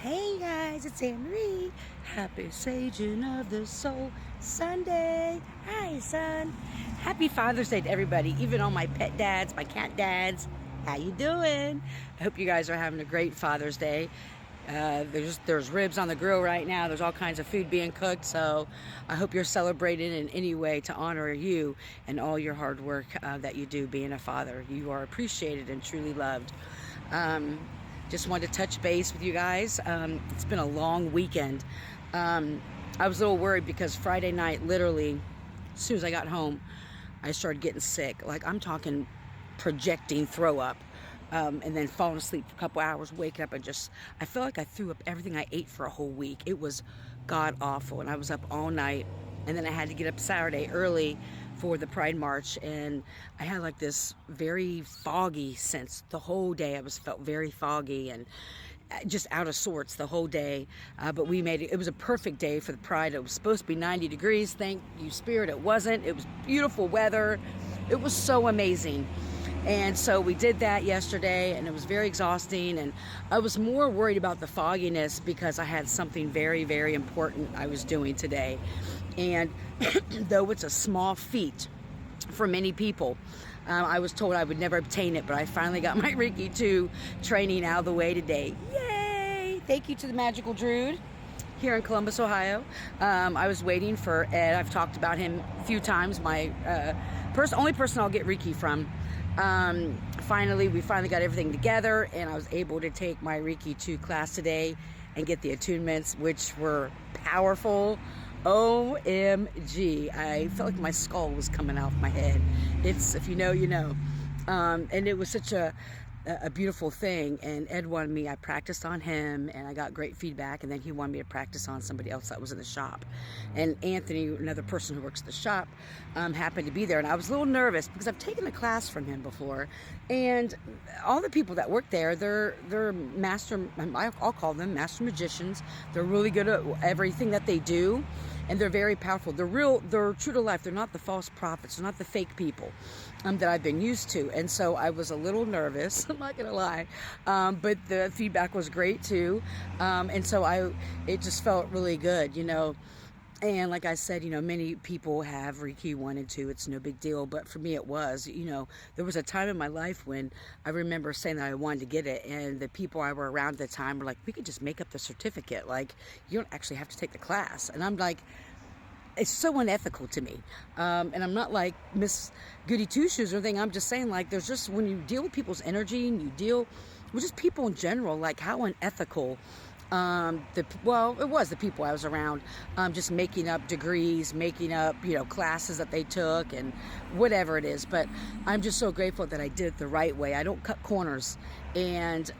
Hey guys, it's Anne-Marie. Happy Saging of the Soul Sunday. Hi, son. Happy Father's Day to everybody, even all my pet dads, my cat dads. How you doing? I hope you guys are having a great Father's Day. There's ribs on the grill right now. There's all kinds of food being cooked, so I hope you're celebrating in any way to honor you and all your hard work that you do being a father. You are appreciated and truly loved. Just wanted to touch base with you guys. It's been a long weekend. I was a little worried because Friday night, literally, as soon as I got home, I started getting sick. Like, I'm talking projecting throw up. And then falling asleep for a couple hours, waking up and I felt like I threw up everything I ate for a whole week. It was god awful. And I was up all night. And then I had to get up Saturday early for the Pride March, and I had like this very foggy sense the whole day. I felt very foggy and just out of sorts the whole day, but we made it. It was a perfect day for the Pride. It was supposed to be 90 degrees. Thank you, Spirit, it wasn't. It was beautiful weather. It was so amazing. And so we did that yesterday, and it was very exhausting, and I was more worried about the fogginess because I had something very, very important I was doing today. And though it's a small feat for many people, I was told I would never obtain it, but I finally got my Reiki 2 training out of the way today. Yay! Thank you to the Magical Druid here in Columbus, Ohio. I was waiting for Ed. I've talked about him a few times. My only person I'll get Reiki from. We finally got everything together, and I was able to take my Reiki 2 class today and get the attunements, which were powerful. OMG. I felt like my skull was coming out of my head. It's, if you know, you know. And it was such a beautiful thing. And Ed wanted me, I practiced on him, and I got great feedback. And then he wanted me to practice on somebody else that was in the shop. And Anthony, another person who works at the shop, happened to be there. And I was a little nervous because I've taken a class from him before. And all the people that work there, they're master, I'll call them master magicians. They're really good at everything that they do. And they're very powerful. They're true to life. They're not the false prophets. They're not the fake people that I've been used to. And so I was a little nervous. I'm not gonna lie, but the feedback was great too. And so it just felt really good, you know. And like I said, you know, many people have Reiki 1 and 2. It's no big deal. But for me, it was, you know, there was a time in my life when I remember saying that I wanted to get it. And the people I were around at the time were like, we could just make up the certificate. Like, you don't actually have to take the class. And I'm like, it's so unethical to me. And I'm not like Miss Goody Two Shoes or anything. I'm just saying, like, there's just, when you deal with people's energy and you deal with just people in general, like how unethical it was the people I was around, just making up degrees, making up, you know, classes that they took and whatever it is. But I'm just so grateful that I did it the right way. I don't cut corners. And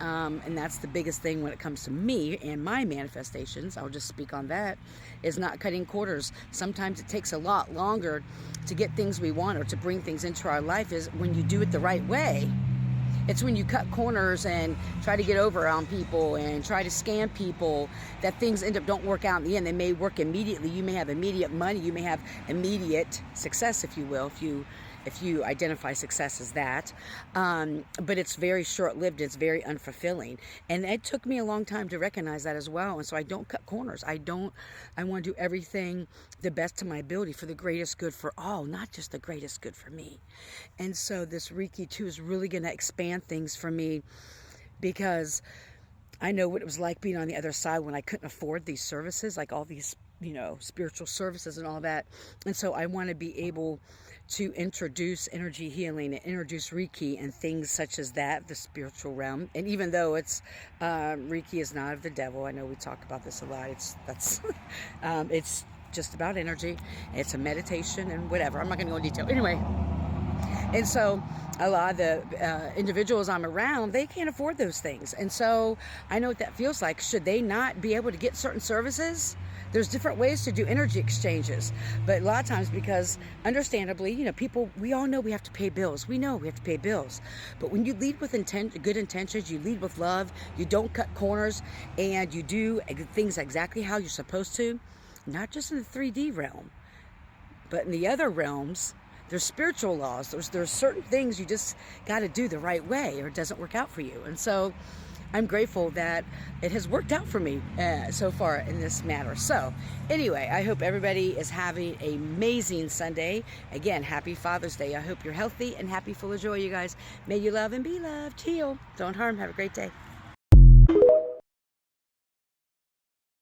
that's the biggest thing when it comes to me and my manifestations. I'll just speak on that, is not cutting corners. Sometimes it takes a lot longer to get things we want or to bring things into our life, is when you do it the right way. It's when you cut corners and try to get over on people and try to scam people that things don't work out in the end. They may work immediately. You may have immediate money. You may have immediate success, if you will, if you identify success as that. But it's very short-lived. It's very unfulfilling. And it took me a long time to recognize that as well. And so I don't cut corners. I want to do everything the best to my ability for the greatest good for all, not just the greatest good for me. And so this Reiki 2 is really going to expand things for me, because I know what it was like being on the other side when I couldn't afford these services, like all these, you know, spiritual services and all that. And so I want to be able to introduce energy healing and introduce Reiki and things such as that, the spiritual realm. And even though it's Reiki is not of the devil, I know we talk about this a lot. It's just about energy. It's a meditation and whatever. I'm not going to go into detail. Anyway, and so a lot of the individuals I'm around, they can't afford those things. And so I know what that feels like. Should they not be able to get certain services? There's different ways to do energy exchanges. But a lot of times, because understandably, you know, people, we all know we have to pay bills. We know we have to pay bills. But when you lead with good intentions, you lead with love, you don't cut corners, and you do things exactly how you're supposed to, not just in the 3D realm, but in the other realms, there's spiritual laws. There's certain things you just got to do the right way, or it doesn't work out for you. And so I'm grateful that it has worked out for me so far in this matter. So anyway, I hope everybody is having an amazing Sunday. Again, happy Father's Day. I hope you're healthy and happy, full of joy, you guys. May you love and be loved. Heal. Don't harm. Have a great day.